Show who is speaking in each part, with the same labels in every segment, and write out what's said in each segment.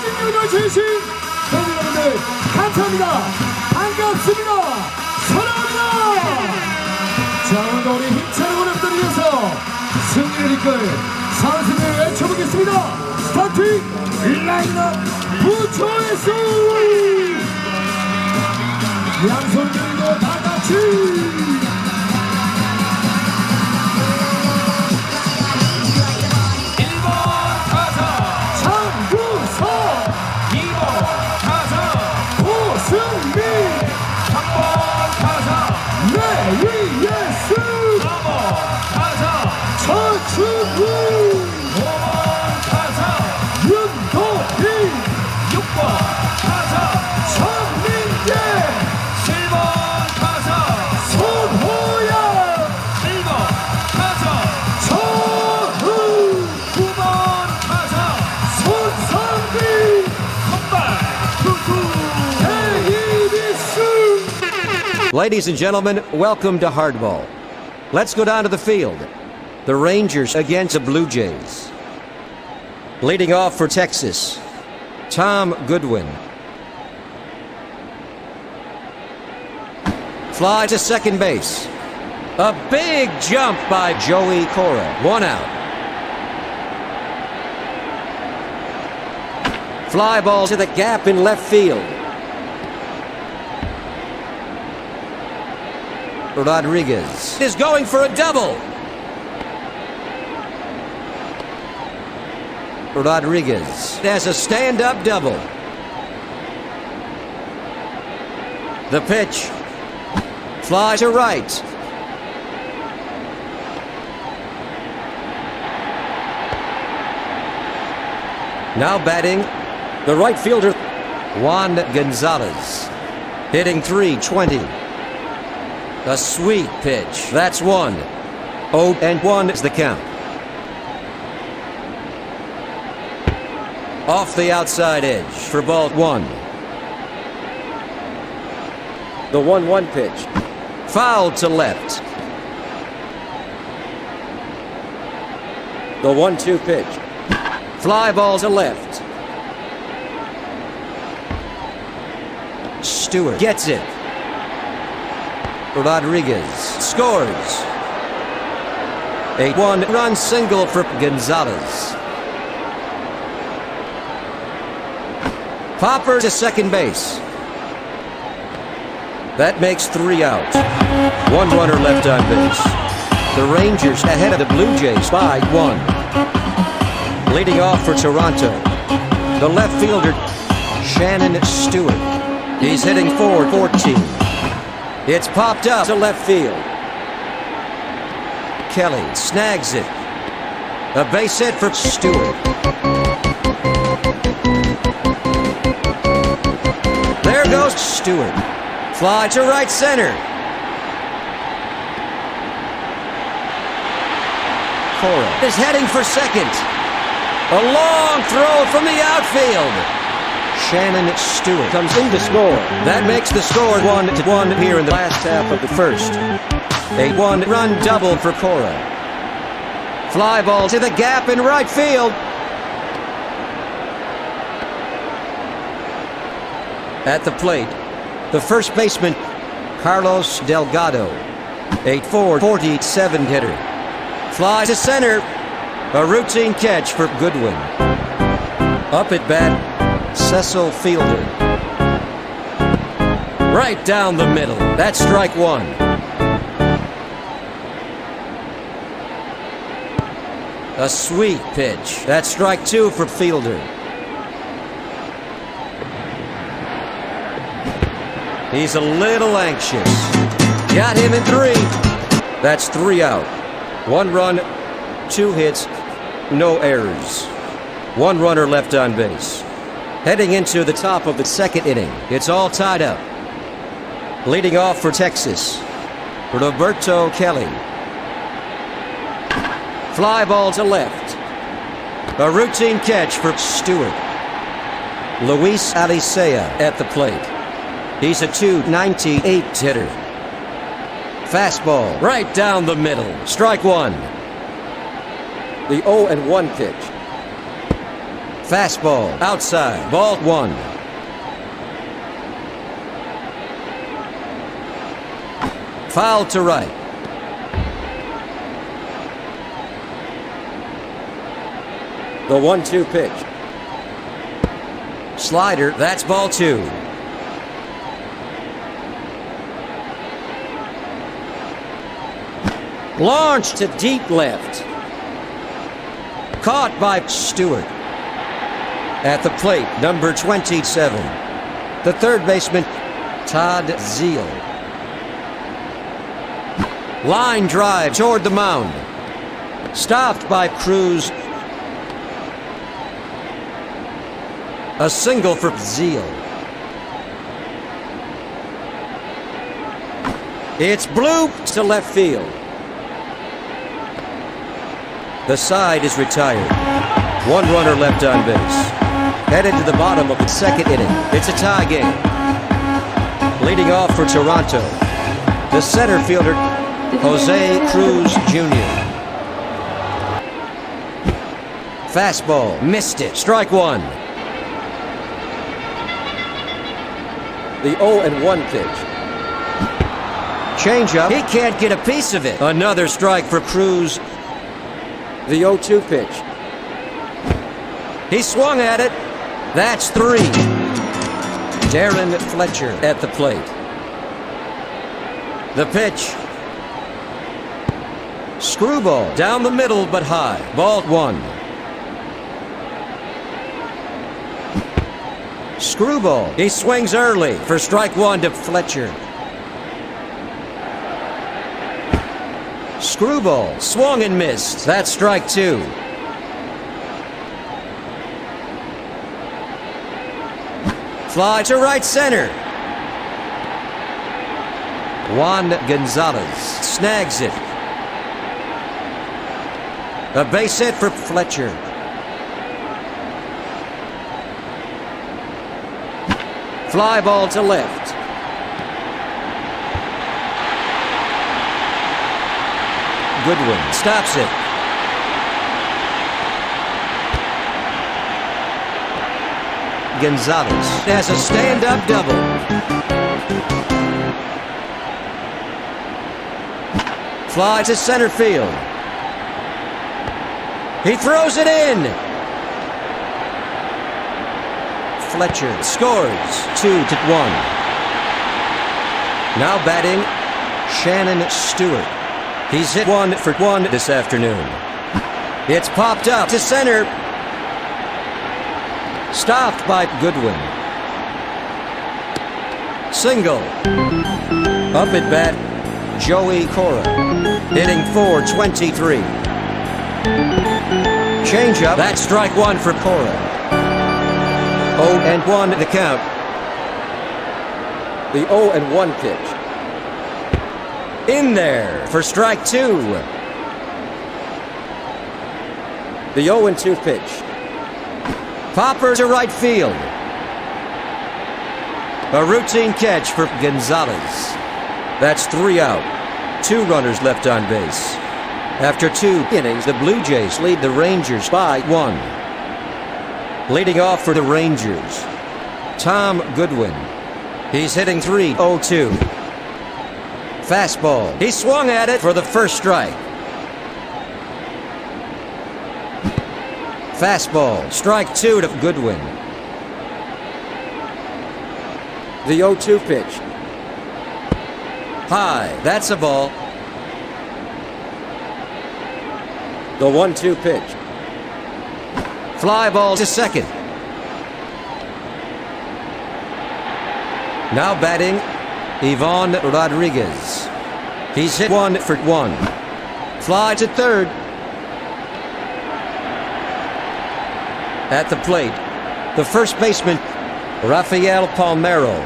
Speaker 1: 고객님을 주신 팬 여러분들 감사합니다. 반갑습니다. 사랑합니다. 자, 오늘도 우리 힘찬 응원을 위해서 승리를 이끌 선수를 외쳐보겠습니다. 스타팅 라인업 부처에서 양손 들고 다같이
Speaker 2: Ladies and gentlemen, welcome to Hardball. Let's go down to the field. The Rangers against the Blue Jays. Leading off for Texas, Tom Goodwin. Fly to second base. A big jump by Joey Cora. 1 out. Fly ball to the gap in left field. Rodriguez is going for a double. Rodriguez has a stand-up double. The pitch. Fly to right. Now batting, the right fielder, Juan Gonzalez, hitting .320. A sweet pitch. That's 1. 0-1 is the count. Off the outside edge for ball 1. The 1-1 pitch. Foul to left. The 1-2 pitch. Fly ball to left. Stewart gets it. Rodriguez scores. A 1-run single for Gonzalez. Popper to second base. That makes 3 out. 1 runner left on base. The Rangers ahead of the Blue Jays by 1. Leading off for Toronto, the left fielder, Shannon Stewart. He's hitting .414. It's popped up to left field. Kelly snags it. A base hit for Stewart. There goes Stewart. Fly to right center. Cora is heading for second. A long throw from the outfield. Shannon Stewart comes in to score. That makes the score 1-1 here in the last half of the first. A 1-run double for Cora. Fly ball to the gap in right field. At the plate, the first baseman, Carlos Delgado. A .447 hitter. Fly to center. A routine catch for Goodwin. Up at bat, Cecil Fielder. Right down the middle. That's strike 1. A sweet pitch. That's strike 2 for Fielder. He's a little anxious. Got him in 3. That's 3 out. 1 run, 2 hits, no errors. 1 runner left on base. Heading into the top of the second inning, it's all tied up. Leading off for Texas, Roberto Kelly. Fly ball to left. A routine catch for Stewart. Luis Alicea at the plate. He's a .298 hitter. Fastball right down the middle. Strike 1. The 0-1 pitch. Fastball outside. Ball 1. Foul to right. The 1-2 pitch. Slider, that's ball 2. Launched to deep left. Caught by Stewart. At the plate, number 27. The third baseman, Todd Zeal. Line drive toward the mound. Stopped by Cruz. A single for Zeal. It's blooped to left field. The side is retired. One runner left on base. Headed to the bottom of the second inning. It's a tie game. Leading off for Toronto, the center fielder, Jose Cruz Jr. Fastball, missed it. Strike 1. The 0-1 pitch. Changeup. He can't get a piece of it. Another strike for Cruz. The 0-2 pitch. He swung at it. That's 3. Darren Fletcher at the plate. The pitch. Screwball down the middle but high. Ball 1. Screwball. He swings early for strike 1 to Fletcher. Screwball swung and missed. That's strike 2. Fly to right center. Juan Gonzalez snags it. A base hit for Fletcher. Fly ball to left. Goodwin stops it. Gonzalez has a stand-up double. Fly to center field. He throws it in. Fletcher scores 2-1. Now batting, Shannon Stewart. He's hit 1 for 1 this afternoon. It's popped up to center. Stopped by Goodwin. Single. Up at bat, Joey Cora. Hitting .423. Changeup. That's strike 1 for Cora. 0-1 the count. The 0-1 pitch. In there for strike 2. The 0-2 pitch. Popper to right field. A routine catch for Gonzalez. That's 3 out. 2 runners left on base. After 2 innings, the Blue Jays lead the Rangers by 1. Leading off for the Rangers, Tom Goodwin. He's hitting .302. Fastball. He swung at it for the first strike. Fastball. Strike 2 to Goodwin. The 0-2 pitch. High. That's a ball. The 1-2 pitch. Fly ball to second. Now batting, Ivan Rodriguez. He's hit 1 for 1. Fly to third. At the plate, the first baseman, Rafael Palmeiro.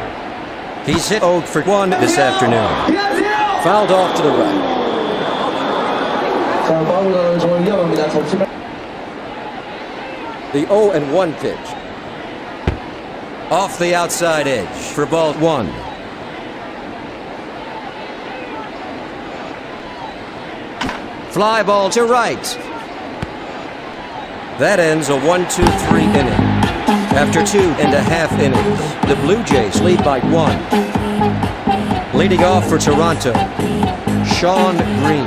Speaker 2: He's hit 0 for 1 this afternoon. Fouled off to the right. The 0-1 pitch. Off the outside edge for ball 1. Fly ball to right. That ends a 1-2-3 inning. After 2.5 innings, the Blue Jays lead by 1. Leading off for Toronto, Sean Green.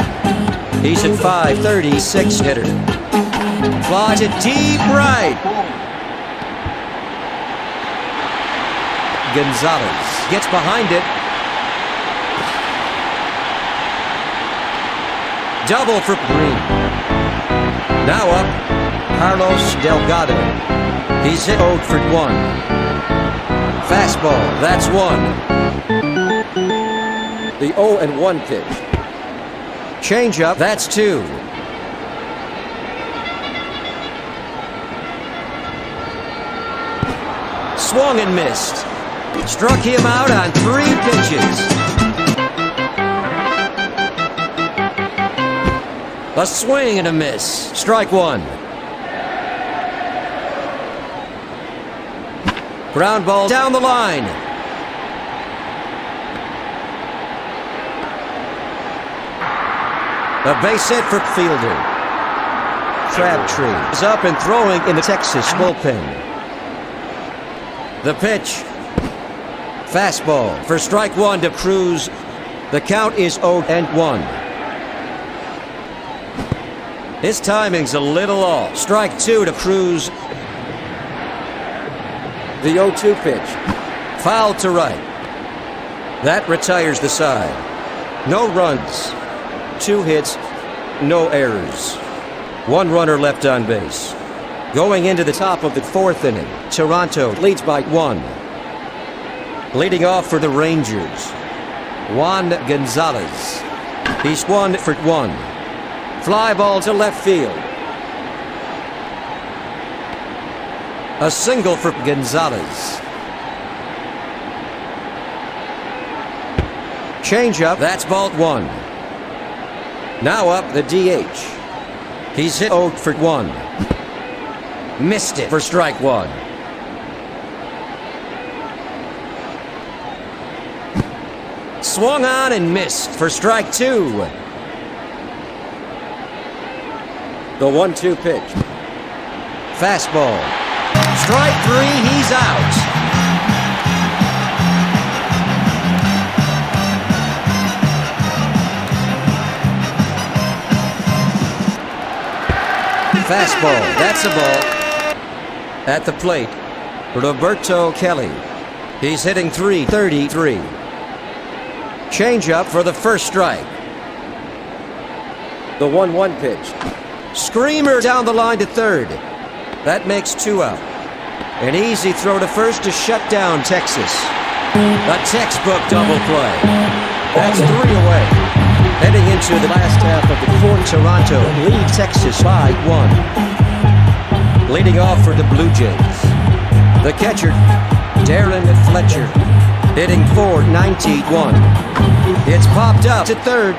Speaker 2: He's a .536 hitter. Flies it deep right. Gonzalez gets behind it. Double for Green. Now up, Carlos Delgado. He's hit 0 for 1. Fastball, that's 1. The 0-1 pitch. Changeup, that's 2. Swung and missed. Struck him out on 3 pitches. A swing and a miss. Strike 1. Ground ball down the line. A base hit for fielder. Crabtree is up and throwing in the Texas bullpen. The pitch. Fastball for strike 1 to Cruz. The count is 0-1. His timing's a little off. Strike 2 to Cruz. The 0-2 pitch. Foul to right. That retires the side. No runs. 2 hits. No errors. 1 runner left on base. Going into the top of the 4th inning, Toronto leads by 1. Leading off for the Rangers, Juan Gonzalez. He's 1 for 1. Fly ball to left field. A single for Gonzalez. Changeup, that's ball 1. Now up the DH. He's hit 0 for 1. Missed it for strike 1. Swung on and missed for strike 2. The 1-2 pitch. Fastball. Strike 3, he's out. Fastball, that's a ball. At the plate, Roberto Kelly. He's hitting .333. Changeup for the first strike. The 1-1 pitch. Screamer down the line to third. That makes 2 out. An easy throw to first to shut down Texas. A textbook double play. That's 3 away. Heading into the last half of the 4th, Toronto lead Texas by 1. Leading off for the Blue Jays, the catcher, Darren Fletcher, hitting .491. It's popped up to third.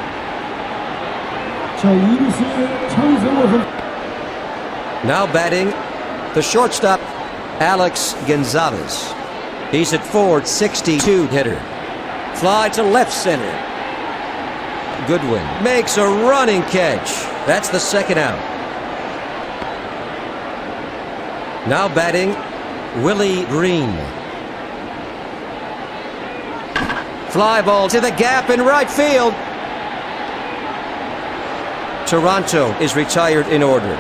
Speaker 2: Now batting, the shortstop, Alex Gonzalez. He's at .462 hitter. Fly to left center. Goodwin makes a running catch. That's the 2nd out. Now batting, Willie Green. Fly ball to the gap in right field. Toronto is retired in order.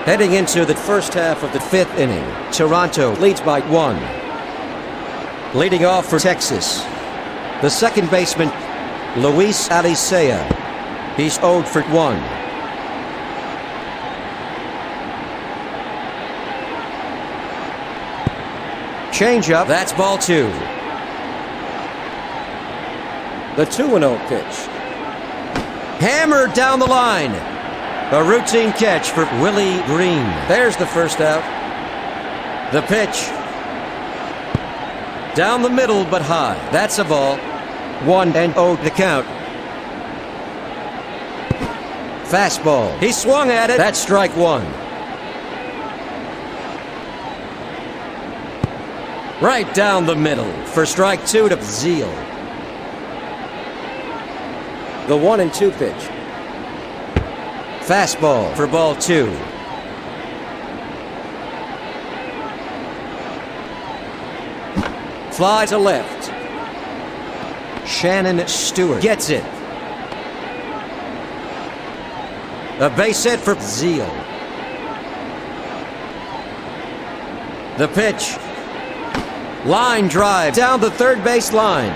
Speaker 2: Heading into the first half of the 5th inning, Toronto leads by 1. Leading off for Texas, the second baseman, Luis Alicea. He's 0 for 1. Changeup, that's ball 2. The 2-0 pitch. Hammered down the line. A routine catch for Willie Green. There's the first out. The pitch. Down the middle but high. That's a ball. 1-0 the count. Fastball. He swung at it. That's strike 1. Right down the middle for strike 2 to Zeal. The 1-2 pitch. Fastball for ball 2. Fly to left. Shannon Stewart gets it. A base hit for Zeal. The pitch. Line drive down the third base line.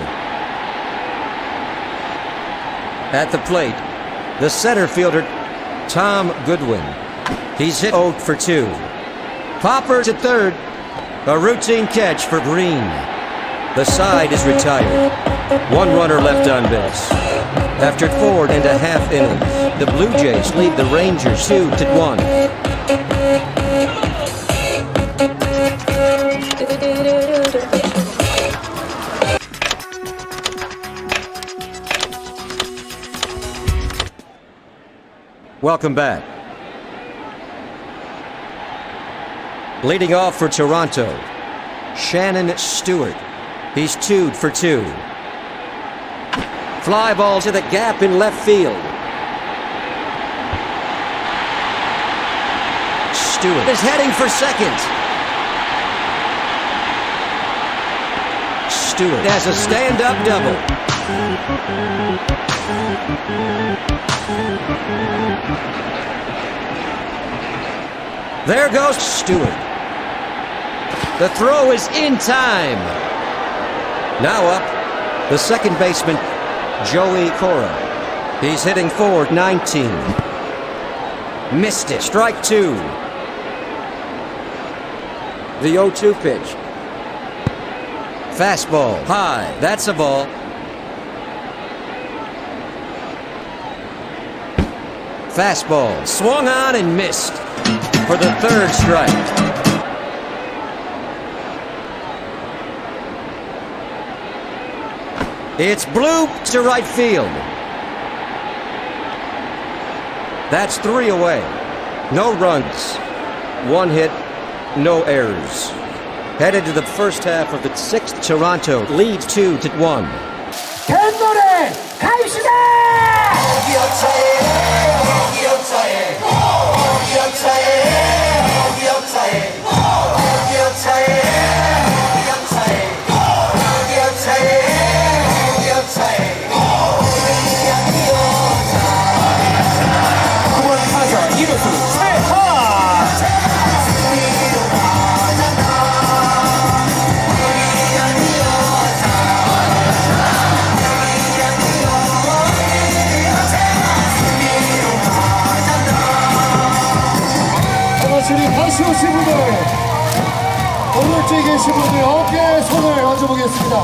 Speaker 2: At the plate, the center fielder, Tom Goodwin. He's hit 0 for 2. Popper to third. A routine catch for Green. The side is retired. One runner left on base. After 4.5 innings, the Blue Jays lead the Rangers 2-1. Welcome back. Leading off for Toronto, Shannon Stewart. He's 2 for 2. Fly ball to the gap in left field. Stewart is heading for second. Stewart has a stand-up double. There goes Stewart. The throw is in time. Now up, the second baseman, Joey Cora. He's hitting .419. Missed it. Strike 2. The 0-2 pitch. Fastball. High. That's a ball. Fastball. Swung on and missed for the third strike. It's blooped to right field. That's 3 away. No runs. 1 hit, no errors. Headed to the first half of the 6th, Toronto leads 2-1.
Speaker 1: 뱃노래 가입시다! 다시 오신 분들, 오늘쪽에 계신 분들 어깨에 손을 얹어보겠습니다.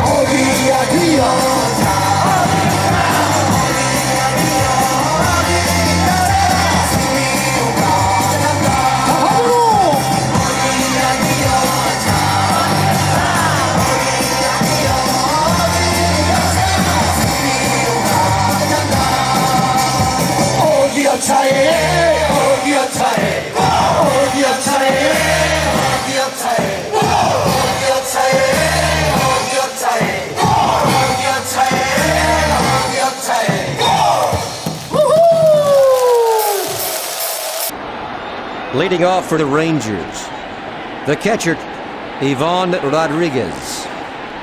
Speaker 1: 어디야 뛰어자
Speaker 2: Leading off for the Rangers, the catcher, Ivan Rodriguez.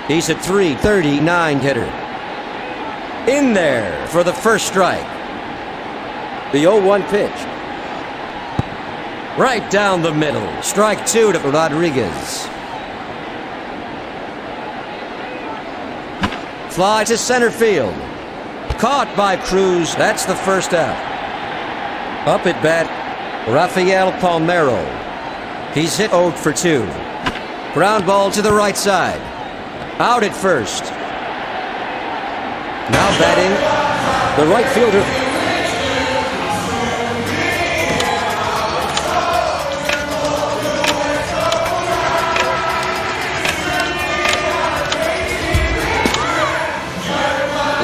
Speaker 2: He's a .339 hitter. In there for the first strike. The 0-1 pitch. Right down the middle. Strike 2 to Rodriguez. Fly to center field. Caught by Cruz. That's the first out. Up at bat, Rafael Palmeiro. He's hit 0 for 2. Ground ball to the right side. Out at first. Now batting, the right fielder.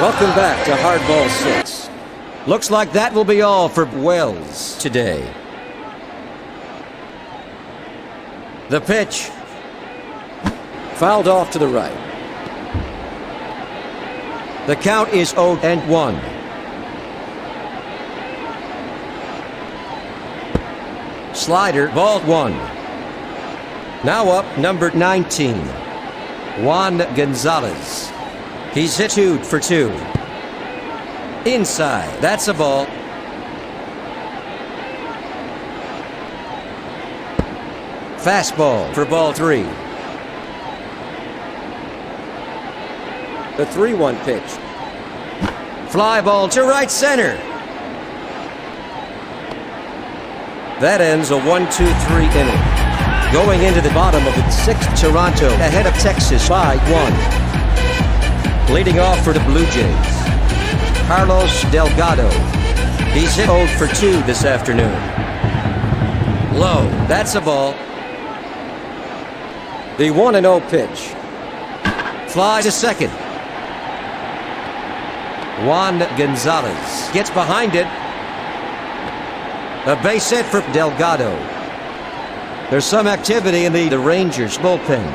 Speaker 2: Welcome back to Hardball 6. Looks like that will be all for Wells today. The pitch. Fouled off to the right. The count is 0-1. Slider, ball 1. Now up, number 19, Juan Gonzalez. He's hit 2 for 2. Inside, that's a ball. Fastball for ball 3. The 3-1 pitch. Fly ball to right center. That ends a 1-2-3 inning. Going into the bottom of the 6th, Toronto ahead of Texas by 1. Leading off for the Blue Jays, Carlos Delgado. He's hit 0 for 2 this afternoon. Low, that's a ball. The 1-0 pitch. Fly to second. Juan Gonzalez gets behind it. A base hit for Delgado. There's some activity in the Rangers bullpen.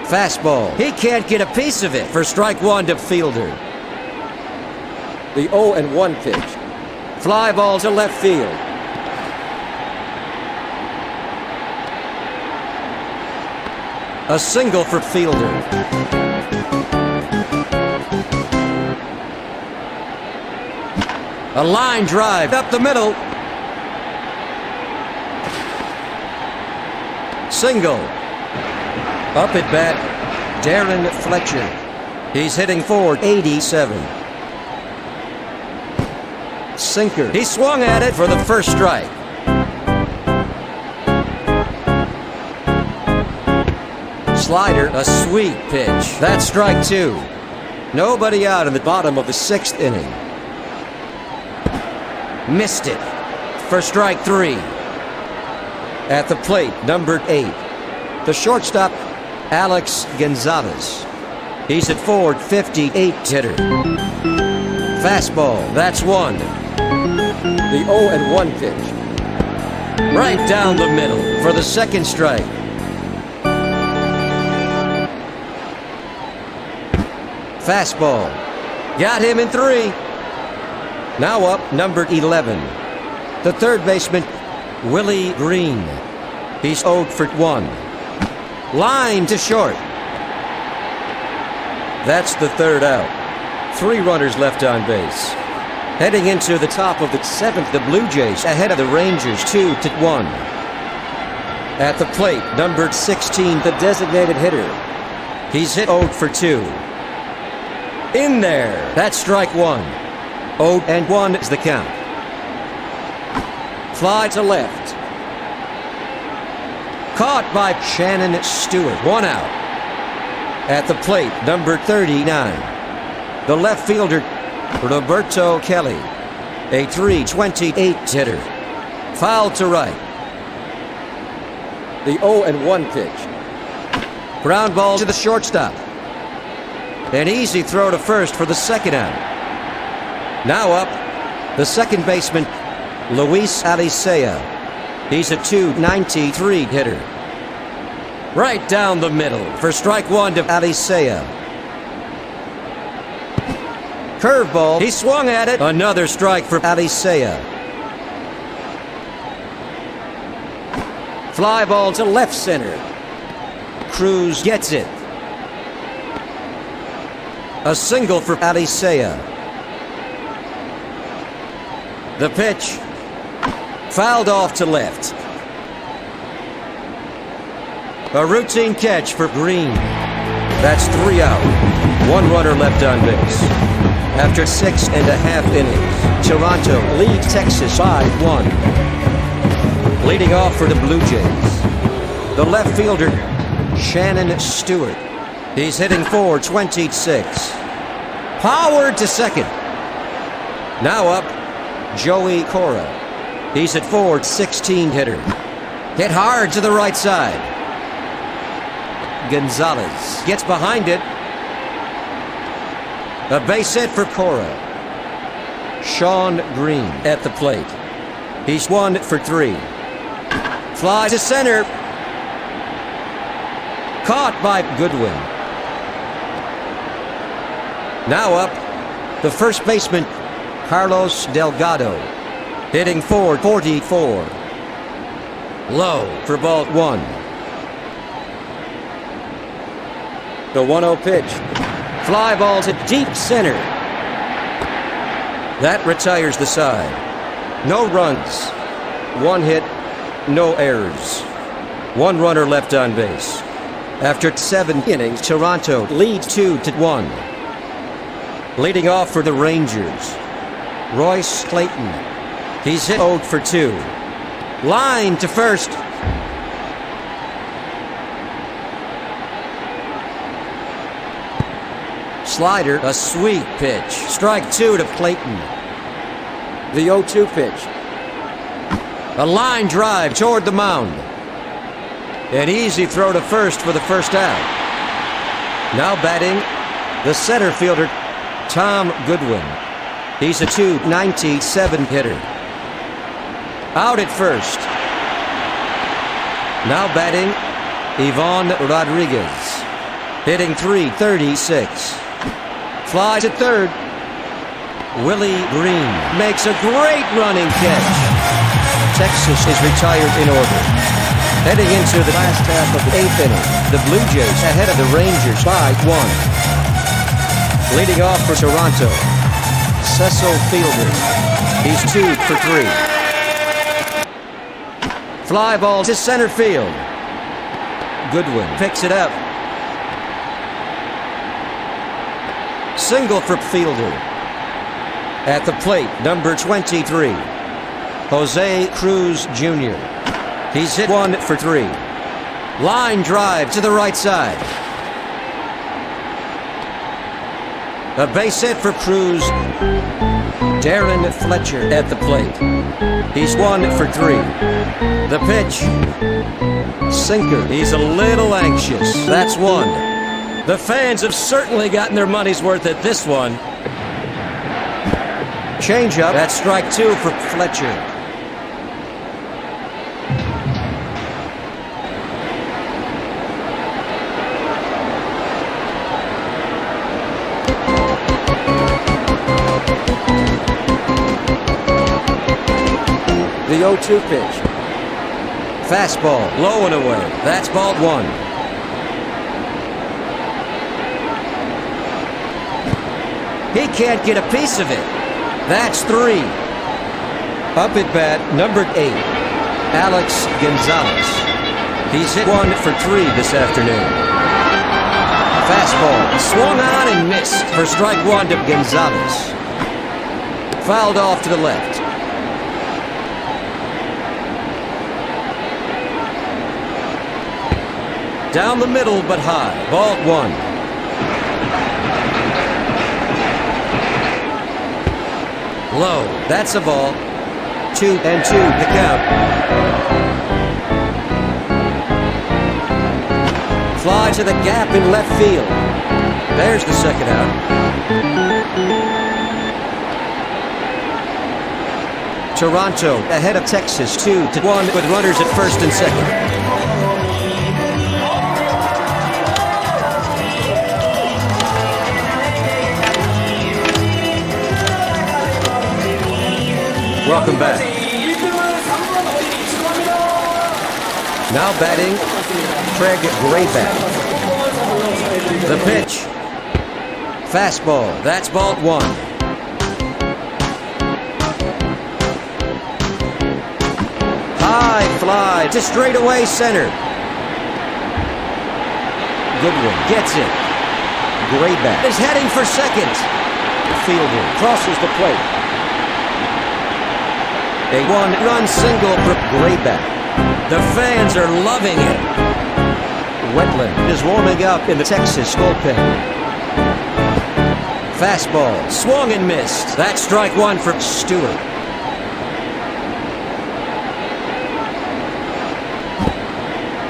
Speaker 2: Fastball. He can't get a piece of it for strike 1 to Fielder. The 0-1 pitch. Fly ball to left field. A single for Fielder. A line drive up the middle. Single. Up at bat, Darren Fletcher. He's hitting .487. Sinker. He swung at it for the first strike. Slider, a sweet pitch. That's strike 2. Nobody out in the bottom of the 6th inning. Missed it for strike 3. At the plate, number 8, the shortstop, Alex Gonzalez. He's at .458 hitter. Fastball, that's 1. The 0-1 pitch. Right down the middle for the second strike. Fastball. Got him in 3. Now up, number 11, the third baseman, Willie Green. He's 0 for 1. Line to short. That's the third out. 3 runners left on base. Heading into the top of the 7th, the Blue Jays ahead of the Rangers 2-1. At the plate, number 16, the designated hitter. He's hit 0 for 2. In there. That's strike 1. 0-1 is the count. Fly to left. Caught by Shannon Stewart. 1 out. At the plate, number 39, the left fielder, Roberto Kelly. A .328 hitter. Foul to right. The 0-1 pitch. Ground ball to the shortstop. An easy throw to first for the second out. Now up, the second baseman, Luis Alicea. He's a .293 hitter. Right down the middle for strike 1 to Alicea. Curveball, he swung at it. Another strike for Alicea. Fly ball to left center. Cruz gets it. A single for Alicea. The pitch. Fouled off to left. A routine catch for Green. That's 3 out. 1 runner left on base. After 6.5 innings, Toronto leads Texas by 1. Leading off for the Blue Jays, the left fielder, Shannon Stewart. He's hitting .426. Powered to second. Now up, Joey Cora. He's at .416 hitter. Hit hard to the right side. Gonzalez gets behind it. A base hit for Cora. Sean Green at the plate. He's 1 for 3. Fly to center. Caught by Goodwin. Now up, the first baseman, Carlos Delgado. Hitting 444. Low for ball 1. The 1-0 pitch. Fly ball to deep center. That retires the side. No runs. 1 hit, no errors. 1 runner left on base. After 7 innings, Toronto leads 2-1. Leading off for the Rangers, Royce Clayton. He's hit 0 for 2. Line to first. Slider, a sweet pitch. Strike 2 to Clayton. The 0-2 pitch. A line drive toward the mound. An easy throw to first for the first out. Now batting, the center fielder, Tom Goodwin. He's a .297 hitter. Out at first. Now batting, Ivan Rodriguez. Hitting .336. Fly to third. Willie Green makes a great running catch. Texas is retired in order. Heading into the last half of the 8th inning, the Blue Jays ahead of the Rangers by 1. Leading off for Toronto, Cecil Fielder. He's 2 for 3. Fly ball to center field. Goodwin picks it up. Single for Fielder. At the plate, number 23, Jose Cruz Jr. He's hit 1 for 3. Line drive to the right side. A base hit for Cruz. Darren Fletcher at the plate. He's 1 for 3. The pitch. Sinker. He's a little anxious. That's 1. The fans have certainly gotten their money's worth at this one. Changeup. That's strike 2 for Fletcher. The 0-2 pitch. Fastball, low and away. That's ball 1. He can't get a piece of it. That's 3. Up at bat, number 8, Alex Gonzalez. He's hit 1 for 3 this afternoon. Fastball, swung on and missed for strike 1 to Gonzalez. Fouled off to the left. Down the middle, but high. Ball 1. Low. That's a ball. 2-2 to count. Fly to the gap in left field. There's the second out. Toronto ahead of Texas 2-1 with runners at first and second. Welcome back. Now batting, Craig Grayback. The pitch. Fastball. That's ball 1. High fly to straightaway center. Goodwin gets it. Grayback is heading for second. Fielder crosses the plate. A 1-run single for Grayback. The fans are loving it. Wetteland is warming up in the Texas bullpen. Fastball, swung and missed. That's strike 1 for Stewart.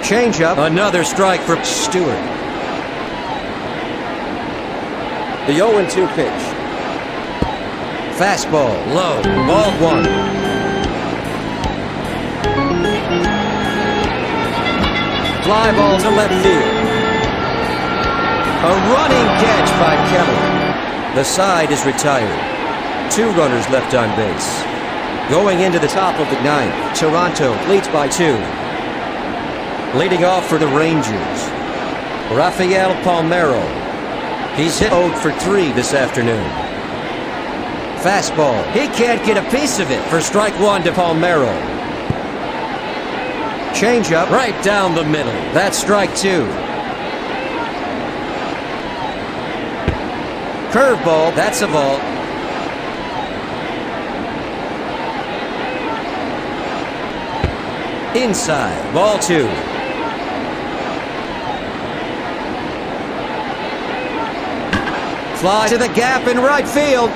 Speaker 2: Changeup, another strike for Stewart. The 0-2 pitch. Fastball, low, ball 1. Fly ball to left field. A running catch by Keller. The side is retired. 2 runners left on base. Going into the top of the ninth, Toronto leads by 2. Leading off for the Rangers, Rafael Palmeiro. He's hit 0 for 3 this afternoon. Fastball. He can't get a piece of it for strike 1 to Palmeiro. Changeup right down the middle. That's strike 2. Curveball. That's a ball. Inside. Ball 2. Fly to the gap in right field.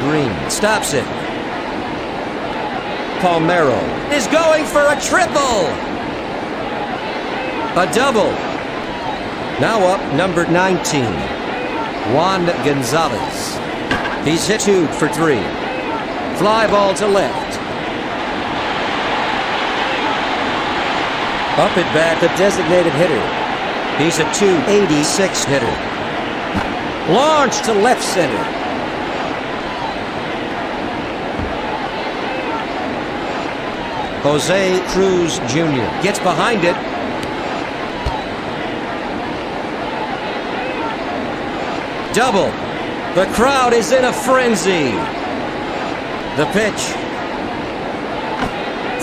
Speaker 2: Green stops it. Palmeiro is going for a triple. A double. Now up number 19, Juan Gonzalez. He's hit 2 for 3. Fly ball to left. Up at bat, the designated hitter. He's a .286 hitter. Launch to left center. Jose Cruz Jr. gets behind it. Double. The crowd is in a frenzy. The pitch.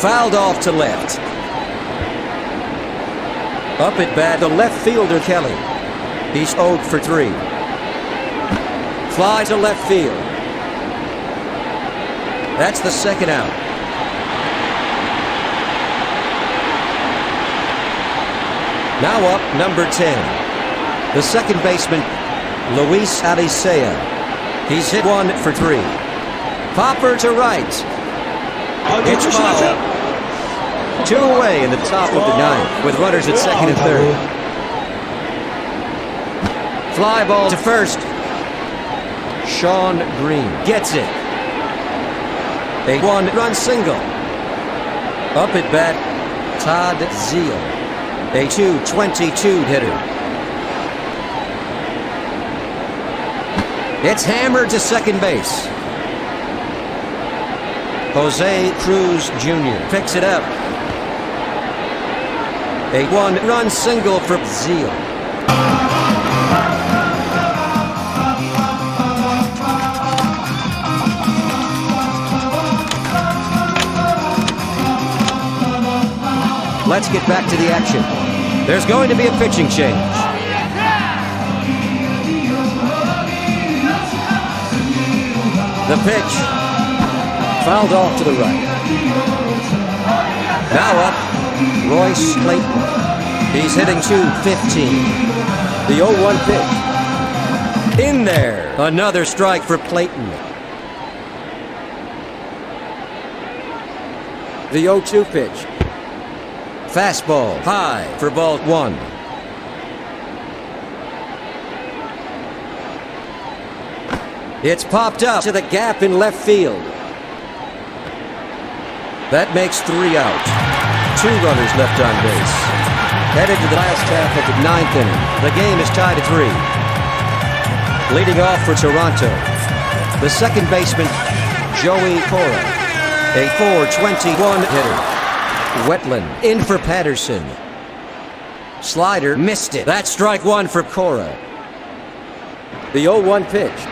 Speaker 2: Fouled off to left. Up at bat, the left fielder, Kelly. He's 0 for 3. Fly to left field. That's the second out. Now up, number 10. The second baseman, Luis Alicea. He's hit 1 for 3. Popper to right. Pitch foul. 2 away in the top of the ninth with runners at second and third. Fly ball to first. Sean Green gets it. A 1-run single. Up at bat, Todd Zeal. A .222 hitter. It's hammered to second base. Jose Cruz Jr. picks it up. A 1-run single for Zeal. Let's get back to the action. There's going to be a pitching change. The pitch. Fouled off to the right. Now up, Royce Clayton. He's hitting .215. The 0-1 pitch. In there. Another strike for Clayton. The 0-2 pitch. Fastball high for ball 1. It's popped up to the gap in left field. That makes 3 out. 2 runners left on base. Headed to the last half of the 9th inning. The game is tied at 3. Leading off for Toronto, the second baseman, Joey Cora. A .421 hitter. Wetteland in for Patterson. Slider missed it. That's strike 1 for Cora. The 0-1 pitch.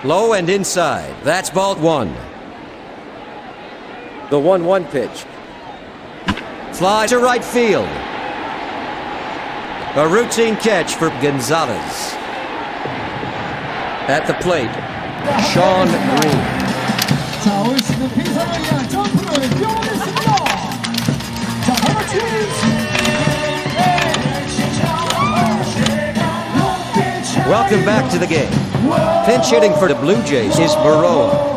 Speaker 2: Low and inside. That's ball 1. The 1-1 pitch. Fly to right field. A routine catch for Gonzalez. At the plate, Sean Green.
Speaker 1: 자, 올 시즌 비상을 위한 점프를 뛰어보겠습니다. 자, 하나씩.
Speaker 2: Welcome back to the game. Pinch hitting for the Blue Jays is Baroa.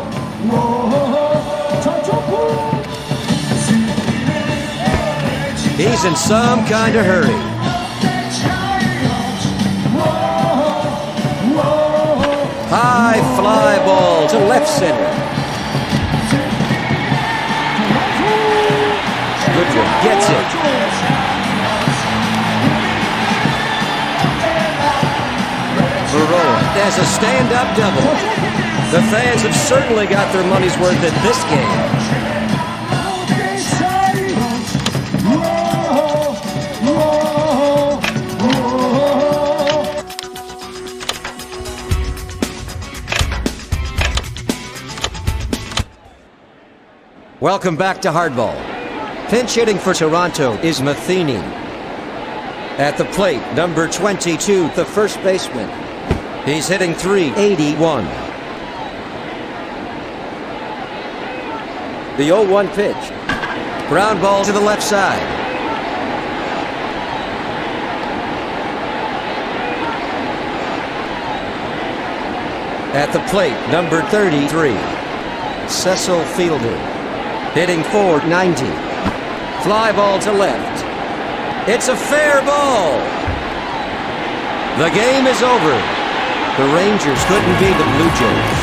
Speaker 2: He's in some kind of hurry. High fly ball to left center. Goodwin gets it. has a stand-up double. The fans have certainly got their money's worth in this game. Welcome back to Hardball. Pinch hitting for Toronto is Matheny. At the plate, number 22, the first baseman. He's hitting .381. The 0-1 pitch. Ground ball to the left side. At the plate, number 33, Cecil Fielder. Hitting .490. Fly ball to left. It's a fair ball. The game is over. The Rangers couldn't beat the Blue Jays.